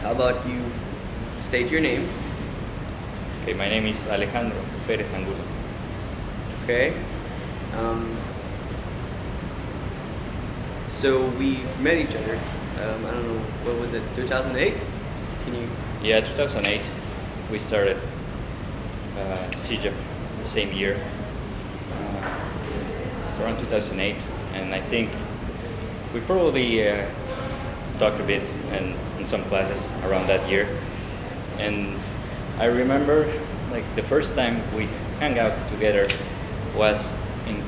How about you state your name? Okay, my name is Alejandro Perez Angulo. Okay. Um, so we've met each other. I don't know, what was it, 2008? Can you? Yeah, 2008, we started CJEP the same year, around 2008, and I think we probably talked a bit in some classes around that year. And I remember, like, the first time we hung out together was in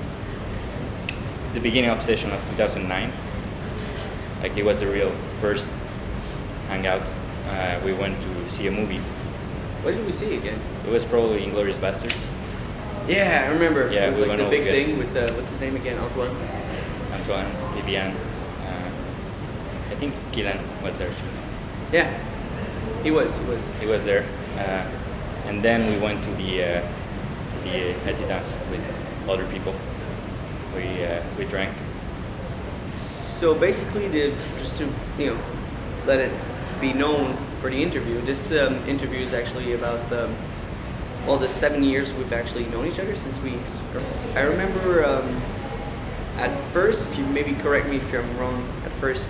the beginning of session of 2009. Like, it was the real first hangout. We went to see a movie. What did we see again? It was probably Inglourious Basterds. Yeah, I remember. Yeah, It was we like went the all big together. thing with the, what's his name again? Antoine? Antoine, Vivian, I think Kylian was there too. Yeah, he was. He was there, and then we went to the residence with other people. We drank. So basically, just to let it be known for the interview, this interview is actually about all the 7 years we've actually known each other since we. I remember at first, if you maybe correct me if I'm wrong. At first,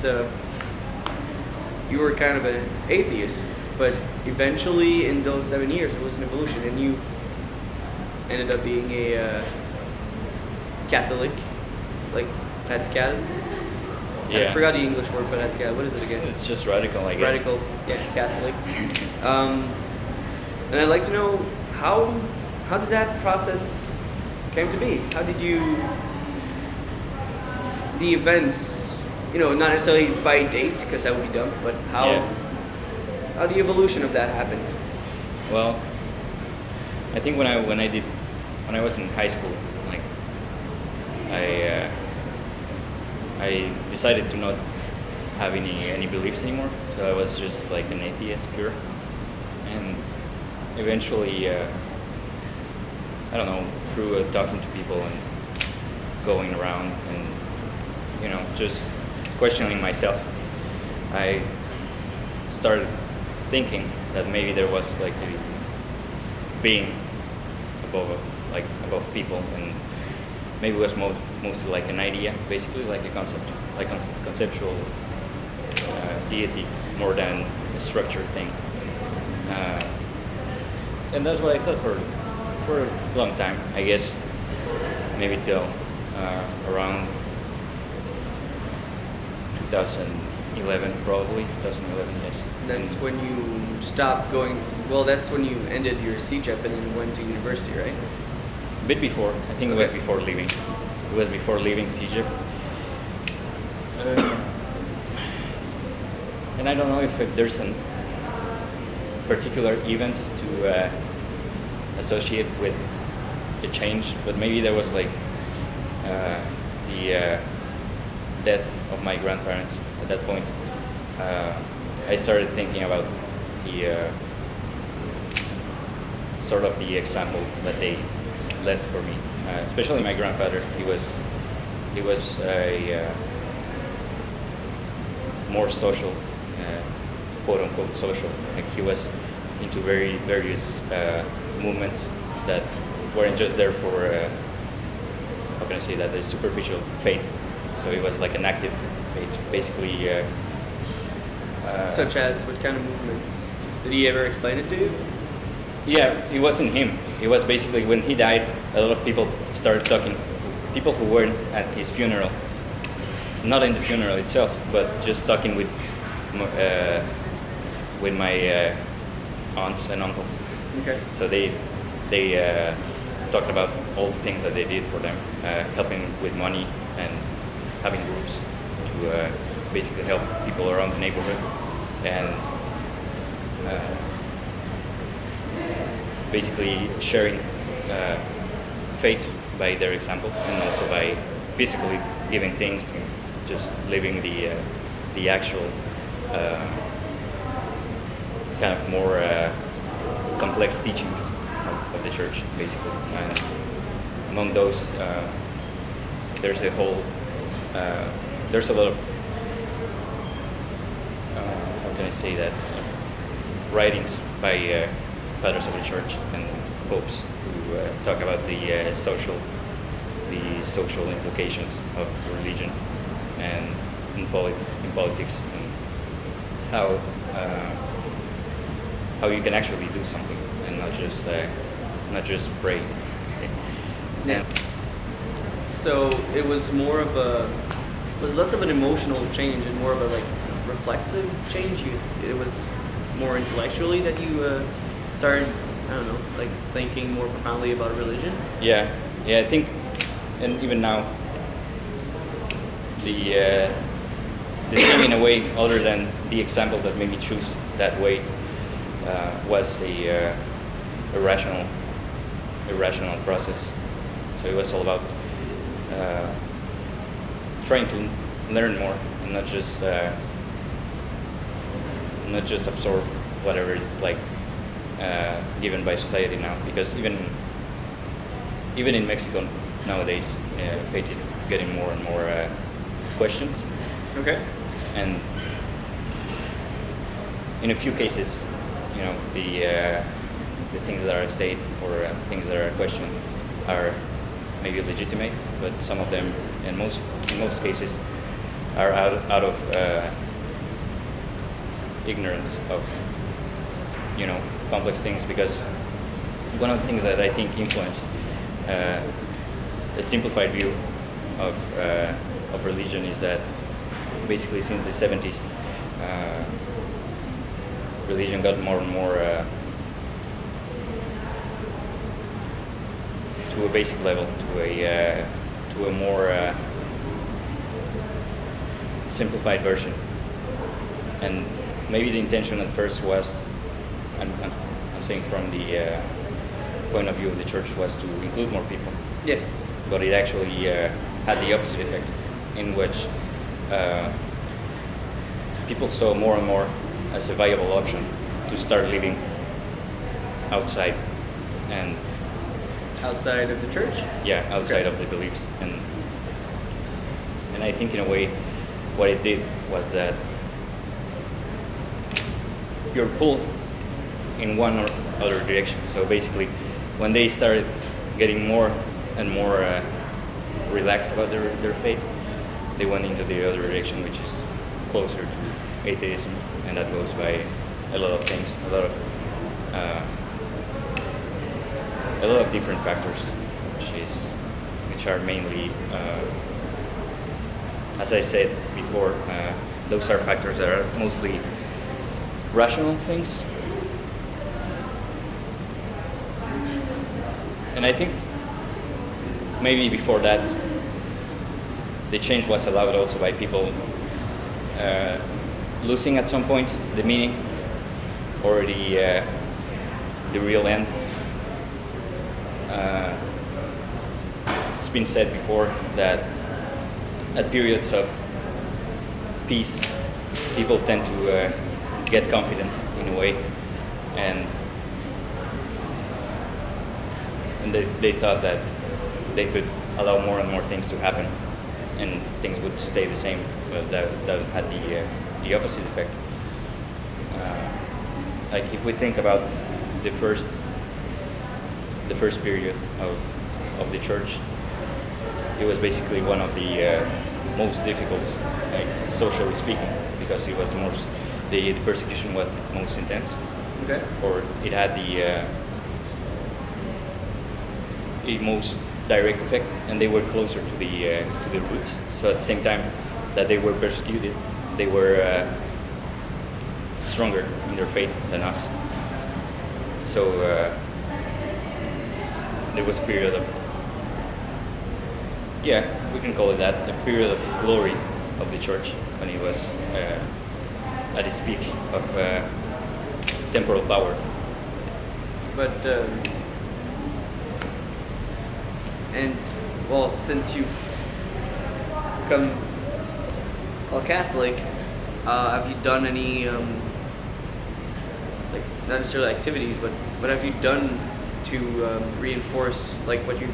you were kind of an atheist, but eventually, in those 7 years, it was an evolution, and you ended up being a Catholic, like Pascal. Yeah. I forgot the English word for Pascal. What is it again? It's just radical, I guess. Radical, yes, Catholic. And I'd like to know how did that process came to be? How did you the events, not necessarily by date because that would be dumb, but how the evolution of that happened? Well, I think when I was in high school, like I decided to not have any beliefs anymore. So I was just like an atheist pure, and eventually, I don't know, through talking to people and going around and just questioning myself, I started thinking that maybe there was like a being above people, and maybe it was mostly like an idea, basically like a concept, like conceptual deity more than a structured thing. And that's what I thought for a long time, I guess, maybe till around 2011, probably 2011, yes. That's when you stopped going. Well, that's when you ended your CJEP and then went to university, right? A bit before. I think it was Okay. before leaving. It was before leaving CJEP. And I don't know if there's a particular event to associate with the change, but maybe there was like the death of my grandparents. At that point, I started thinking about the sort of the example that they left for me, especially my grandfather. He was a more social, quote unquote social. Like, he was into various movements that weren't just there for how can I say that, a superficial faith. So it was like an active faith, basically. Such as what kind of movements? Did he ever explain it to you? Yeah, it wasn't him. It was basically when he died, a lot of people started talking, people who weren't at his funeral, not in the funeral itself, but just talking with my aunts and uncles. Okay. So they talked about all the things that they did for them, helping with money and having groups to basically help people around the neighborhood, and basically sharing faith by their example, and also by physically giving things and just living the actual kind of more complex teachings of the church, basically. And among those, there's a lot of how can I say that? writings by fathers of the church and popes who talk about the social implications of religion and in politics, and how you can actually do something and not just pray. Yeah. So it was more of a, was less of an emotional change and more of a like reflexive change. It was more intellectually that you started, I don't know, like thinking more profoundly about religion. Yeah, I think, and even now, the thing in a way, other than the example that made me choose that way, was a irrational process. So it was all about trying to learn more and not just absorb whatever is like given by society now. Because even in Mexico nowadays, faith is getting more and more questioned. Okay. And in a few cases, the things that are said or things that are questioned are maybe legitimate, but some of them, in most cases, are out of ignorance of complex things. Because one of the things that I think influenced a simplified view of religion is that basically since the 70s, religion got more and more to a basic level, to a more simplified version. And maybe the intention at first was, I'm saying from the point of view of the church, was to include more people. Yeah. But it actually had the opposite effect, in which people saw more and more as a viable option to start living outside and Outside of the church? yeah, outside of the beliefs. And I think in a way what it did was that you're pulled in one or other direction. So basically when they started getting more and more relaxed about their faith, they went into the other direction, which is closer to atheism, and that goes by a lot of things, a lot of different factors, which are mainly, as I said before, those are factors that are mostly rational things. And I think maybe before that, the change was allowed also by people losing at some point the meaning or the real end. It's been said before that at periods of peace, people tend to get confident in a way, and they thought that they could allow more and more things to happen, and things would stay the same. But that had the opposite effect. Like if we think about the first period of the church, it was basically one of the most difficult, like socially speaking, because it was the persecution was most intense. Okay. Or it had the most direct effect, and they were closer to the roots. So at the same time that they were persecuted, they were stronger in their faith than us. So there was a period of, we can call it that, a period of glory of the church when it was at its peak of temporal power. But and well, since you've become a Catholic, have you done any like not necessarily activities, but what have you done to reinforce like what your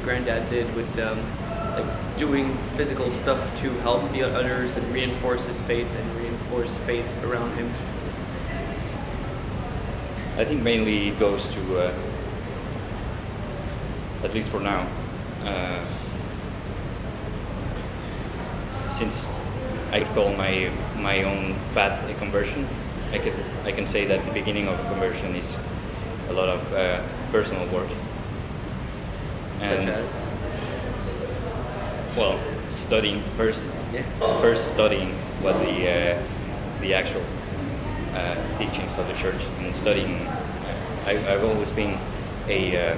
granddad did with like doing physical stuff to help the others and reinforce his faith and reinforce faith around him? I think mainly it goes to, at least for now, uh, since I could call my own path a conversion, I can say that the beginning of a conversion is a lot of personal work. Such as? Well, studying first. Yeah. First studying what the actual teachings of the church, and studying. I've always been a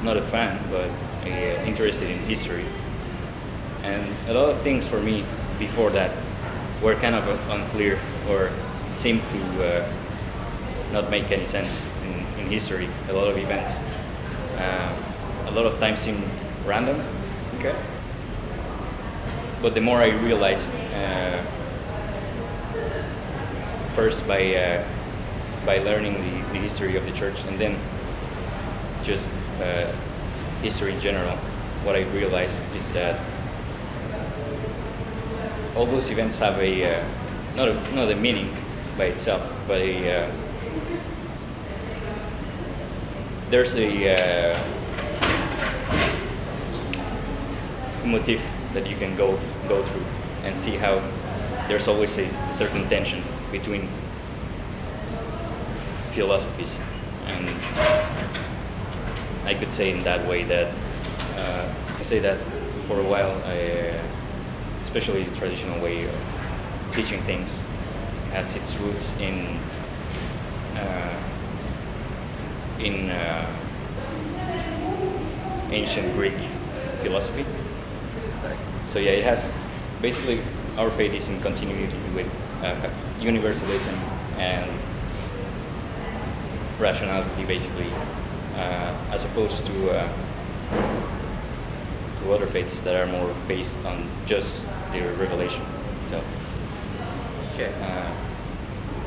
not a fan, but interested in history, and a lot of things for me before that were kind of unclear or seemed to not make any sense in history. A lot of events, a lot of times seem random. Okay. But the more I realized, first by learning the history of the church, and then just history in general, what I realized is that all those events have a not a meaning by itself, but there's a motif that you can go through and see how there's always a certain tension between philosophies, and I could say in that way that I say that for a while, especially the traditional way of teaching things has its roots in ancient Greek philosophy. Sorry. So yeah, it has basically our faith is in continuity with universalism and rationality, basically, as opposed to other faiths that are more based on just the revelation itself. Okay.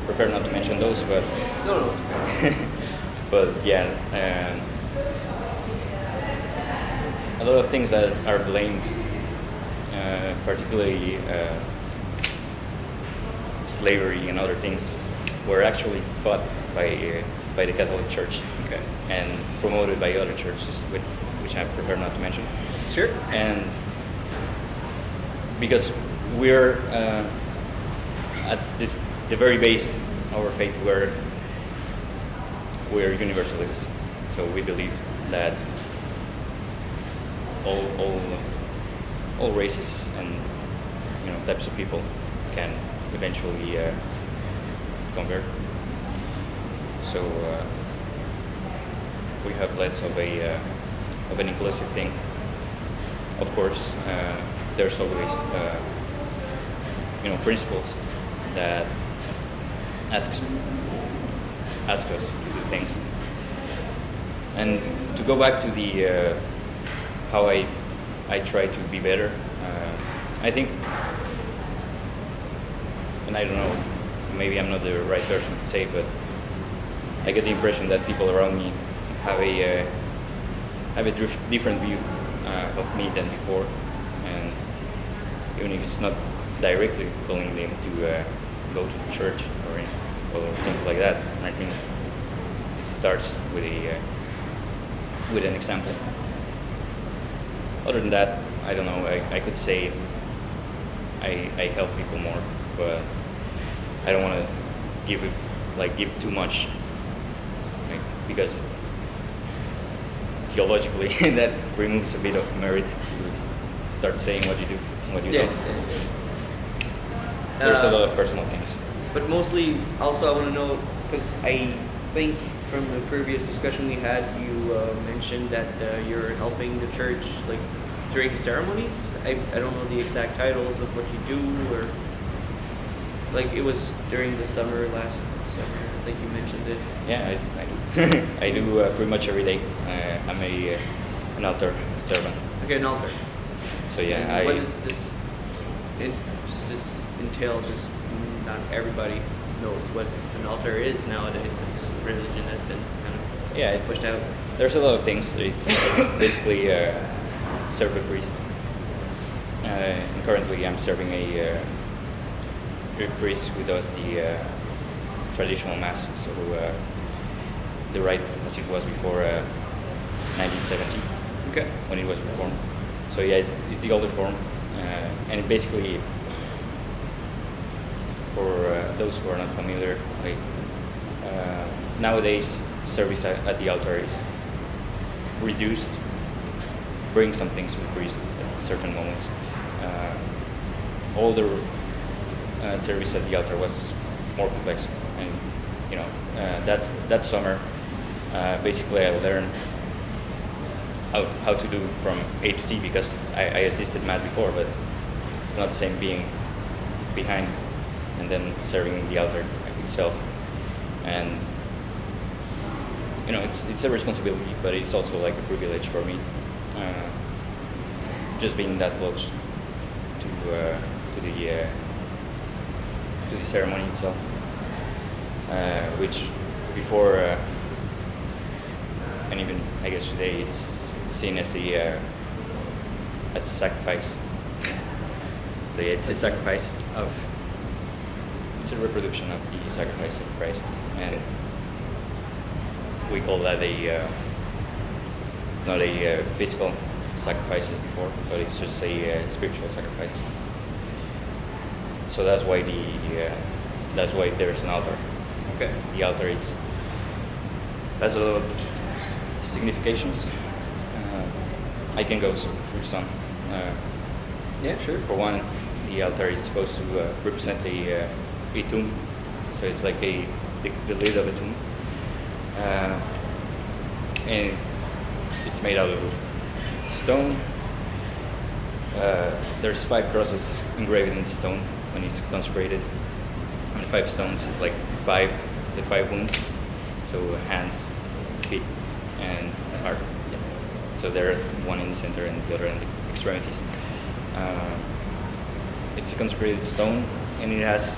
Prefer not to mention those, but No. but yeah, a lot of things that are blamed, particularly slavery and other things, were actually fought by the Catholic Church, Okay. and promoted by other churches, which I prefer not to mention. Sure. And because we're at the very base of our faith, we're universalists, so we believe that all races and types of people can eventually convert. So we have less of an inclusive thing. Of course, there's always principles that ask us to do things. And to go back to the how I try to be better, I think, and I don't know, maybe I'm not the right person to say, but I get the impression that people around me have a different view of me than before, and even if it's not directly calling them to go to church or things like that, I think it starts with an example. Other than that, I don't know. I could say I help people more, but I don't want to give too much, because theologically that removes a bit of merit to start saying what you do and what you don't. There's a lot of personal things. But mostly, also, I want to know, because I think from the previous discussion we had, you mentioned that you're helping the church like during ceremonies. I don't know the exact titles of what you do, or like it was during the summer last summer. I think you mentioned it. Yeah, I do. I do pretty much every day. I'm an altar servant. Okay, an altar. So yeah, What does this entail? Just not everybody knows what an altar is nowadays, since religion has been kind of pushed out. There's a lot of things. It's basically serve a priest. And currently, I'm serving a priest who does traditional mass, so the rite as it was before 1970 Okay. when it was reformed. So yeah, it's the older form, and it basically, for those who are not familiar, like nowadays service at the altar is reduced, bring some things to the priest at certain moments. Older service at the altar was more complex, and you know that summer, basically I learned how to do from A to Z because I assisted mass before, but it's not the same being behind and then serving the altar itself. And you know, it's a responsibility, but it's also like a privilege for me, just being that close to the ceremony itself, which before and even I guess today it's seen as a sacrifice. So yeah, it's a sacrifice of it's a reproduction of the sacrifice of Christ, and we call that not a physical sacrifice as before, but it's just a spiritual sacrifice. So that's why there's an altar. Okay. The altar has a lot of significations. I can go through some. Yeah, sure. For one, the altar is supposed to represent a tomb, so it's like the lid of a tomb, and it's made out of stone. There's 5 crosses engraved in the stone when it's consecrated, and the 5 stones is like the 5 wounds, so hands, feet, and heart. So they're one in the center and the other in the extremities. It's a consecrated stone, and it has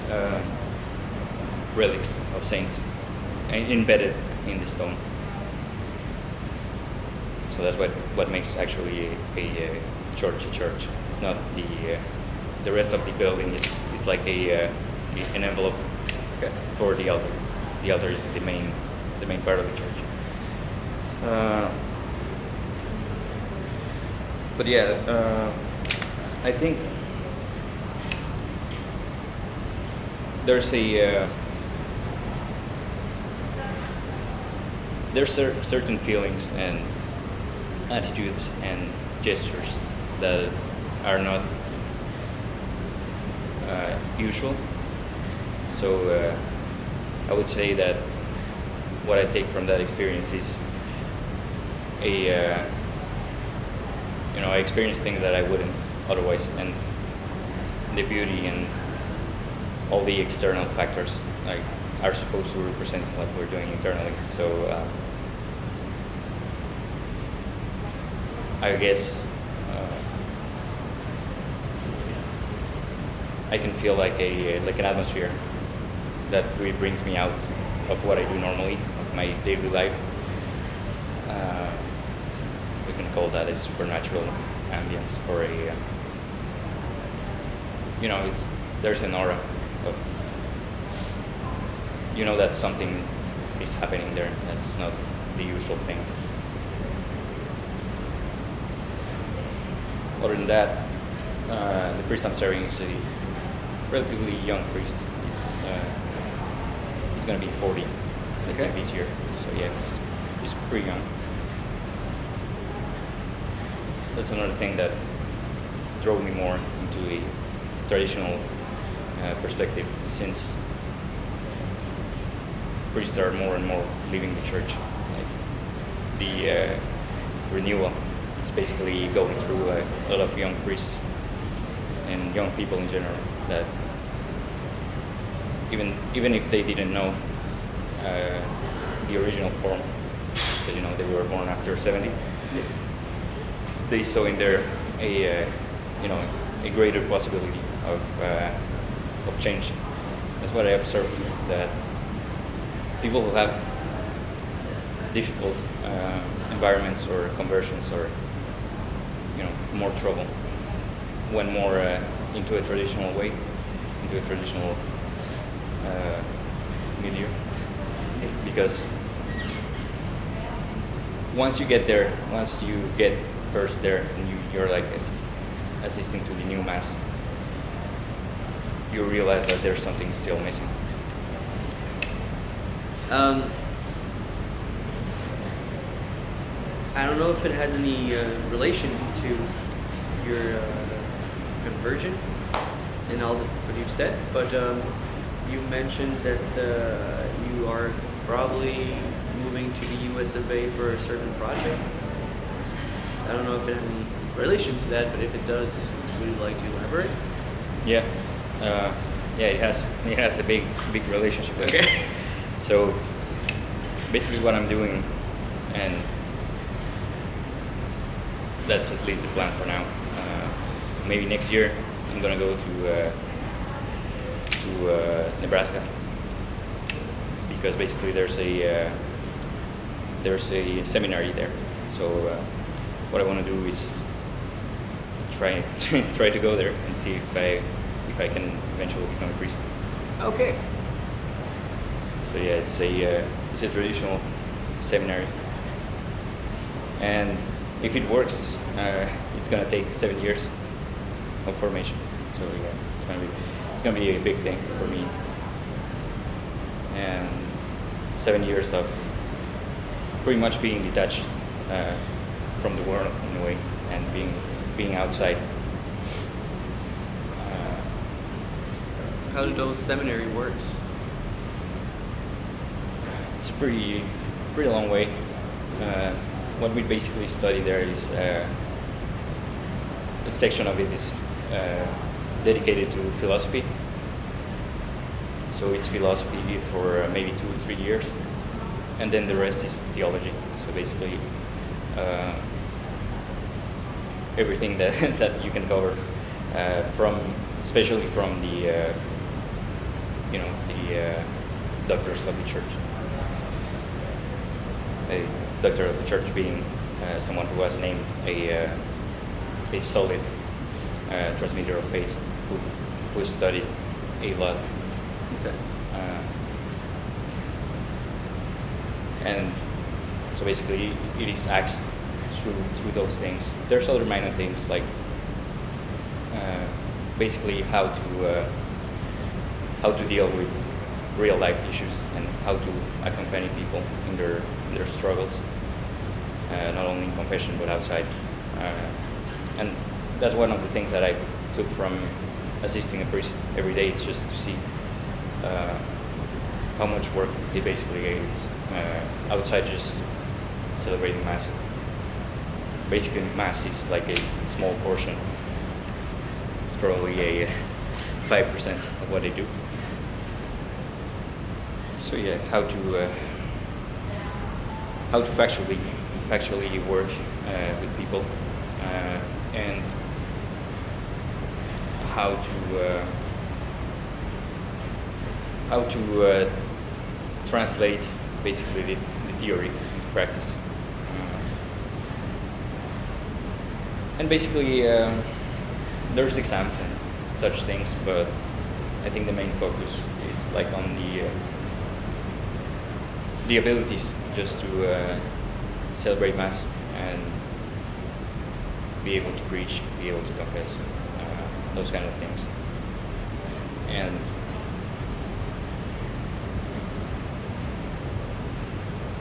relics of saints embedded in the stone. So that's what makes actually a church a church. It's not the rest of the building is like an envelope for the altar. The altar is the main part of the church. But yeah, I think there's certain feelings and attitudes and gestures that are not usual. So I would say that what I take from that experience is I experience things that I wouldn't otherwise, and the beauty and all the external factors like are supposed to represent what we're doing internally. So I guess I can feel like an atmosphere that really brings me out of what I do normally, of my daily life. We can call that a supernatural ambience, or there's an aura of, that something is happening there that's not the usual things. Other than that, the priest I'm serving is a relatively young priest. He's going to be 40 this year, so yeah, he's pretty young. That's another thing that drove me more into a traditional perspective, since priests are more and more leaving the church. Like the renewal is basically going through a lot of young priests and young people in general that even if they didn't know the original form, because they were born after 70. They saw in there a greater possibility of change. That's what I observed, that people who have difficult environments or conversions, or more trouble, went more into a traditional way, into a traditional milieu, because once you get there, once you get first there, and you're like assisting to the new mass, you realize that there's something still missing. I don't know if it has any relation to your conversion and all what you've said, but you mentioned that you are probably moving to the US of A for a certain project. I don't know if it has any relation to that, but if it does, would you like to elaborate? Yeah, yeah, it has a big relationship with it. Okay. So basically, what I'm doing, and that's at least the plan for now. Maybe next year I'm gonna go to Nebraska, because basically there's a seminary there. So what I want to do is try to go there and see if I can eventually become a priest. Okay. So yeah, it's a traditional seminary, and if it works, it's gonna take 7 years of formation. So yeah, it's gonna be a big thing for me, and 7 years of pretty much being detached from the world in a way, and being outside. How do those seminary works? It's a pretty long way. What we basically study there is a section of it is dedicated to philosophy. So it's philosophy for maybe 2 or 3 years, and then the rest is theology. So basically, everything that you can cover, especially from the doctors of the church. A doctor of the church being someone who was named a solid transmitter of faith, who studied a lot. Okay. And so basically, it is axed through those things. There's other minor things like basically how to deal with real life issues and how to accompany people in their struggles, not only in confession but outside. And that's one of the things that I took from assisting a priest every day, is just to see how much work it basically is outside just celebrating Mass. Basically, Mass is like a small portion. It's probably a 5% of what they do. So yeah, how to factually work with people, and how to translate basically the theory into practice. And basically, there's exams and such things, but I think the main focus is like on the abilities just to celebrate Mass and be able to preach, be able to confess, those kind of things.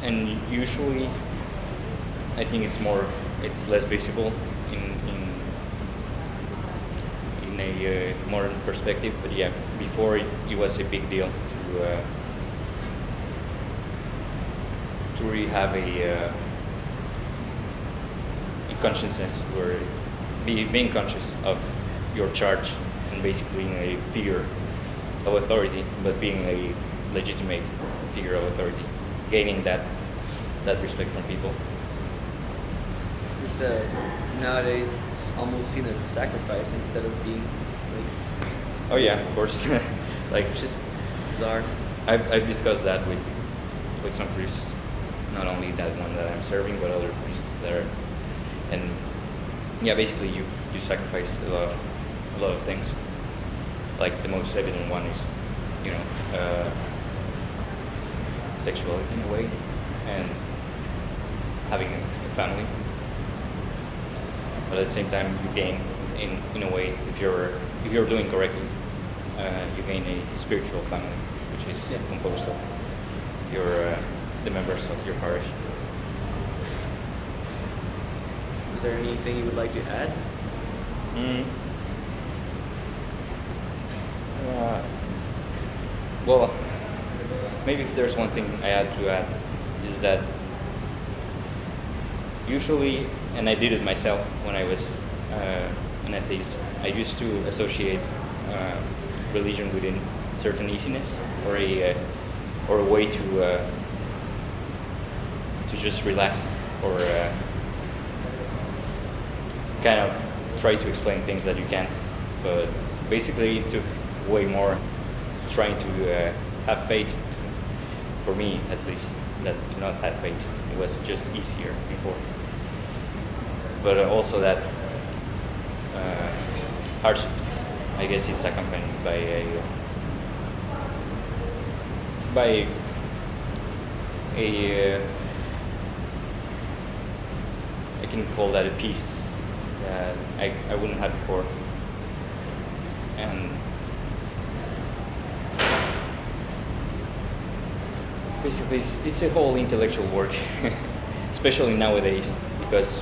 And usually, I think it's less visible in a modern perspective. But yeah, before it was a big deal to really have a consciousness, or being conscious of your charge, and basically being a figure of authority, but being a legitimate figure of authority, gaining that respect from people. Because nowadays it's almost seen as a sacrifice instead of being like. Oh yeah, of course. Like, Which is bizarre. I've discussed that with some priests, not only that one that I'm serving, but other priests that are, and yeah, basically you sacrifice a lot of things. Like the most evident one is, sexuality in a way, and having a family. But at the same time, you gain, in a way, if you're doing correctly, you gain a spiritual family, which is composed of the members of your parish. Is there anything you would like to add? Mm. Uh, well, maybe if there's one thing I had to add is that usually, and I did it myself when I was an atheist, I used to associate religion within certain easiness or a way to just relax or kind of try to explain things that you can't. But basically, it took way more trying to have faith, for me at least, than to not have faith. It was just easier before. But also that hardship, I guess it's accompanied by a I can call that a peace that I wouldn't have before. And basically it's a whole intellectual work, especially nowadays, because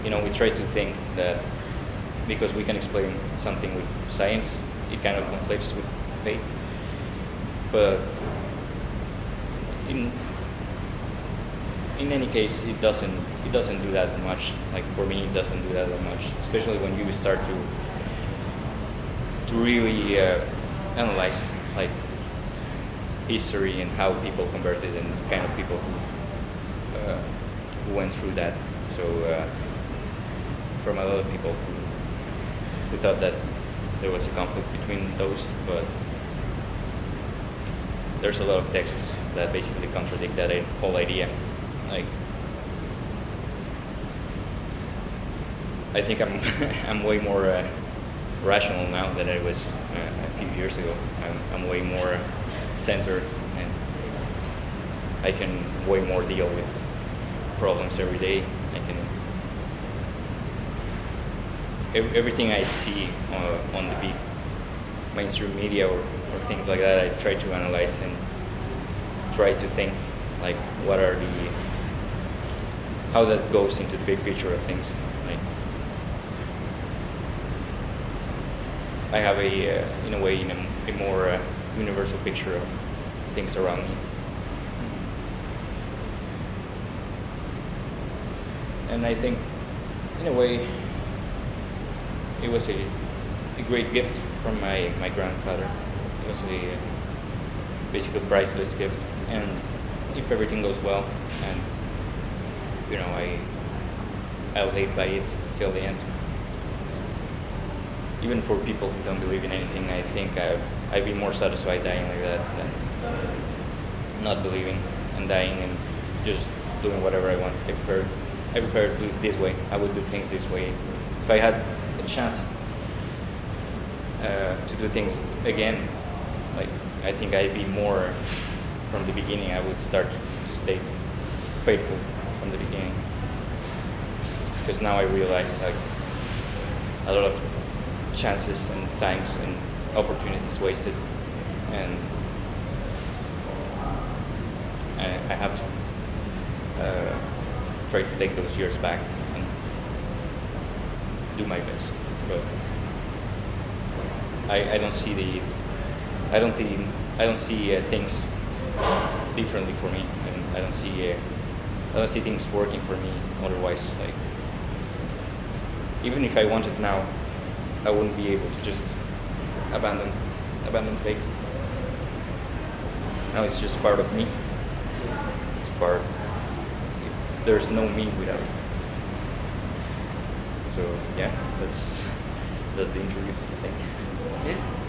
we try to think that because we can explain something with science, it kind of conflicts with faith. But in any case, it doesn't do that much. Like for me, it doesn't do that much, especially when you start to really analyze like history and how people converted and the kind of people who went through that. So from a lot of people who thought that there was a conflict between those, but there's a lot of texts that basically contradict that whole idea. Like, I think I'm way more rational now than I was a few years ago. I'm way more centered, and I can way more deal with problems every day. I can everything I see on the big mainstream media or things like that, I try to analyze and try to think like how that goes into the big picture of things. Like, I have in a way, a more universal picture of things around me. And I think, in a way, it was a great gift from my grandfather. It was a basically priceless gift. And if everything goes well, and I'll live by it till the end. Even for people who don't believe in anything, I think I'd be more satisfied dying like that than not believing and dying and just doing whatever I want. I prefer to do it this way. I would do things this way. If I had a chance to do things again, like I think I'd be more from the beginning. I would start to stay faithful from the beginning, because now I realize like a lot of chances and times and opportunities wasted, and I have to try to take those years back and do my best. But I don't see things differently for me, and I don't see things working for me otherwise. Like, even if I wanted now, I wouldn't be able to just abandon faith. Now it's just part of me. It's part. There's no me without it. So yeah, that's the interview, I think. Yeah.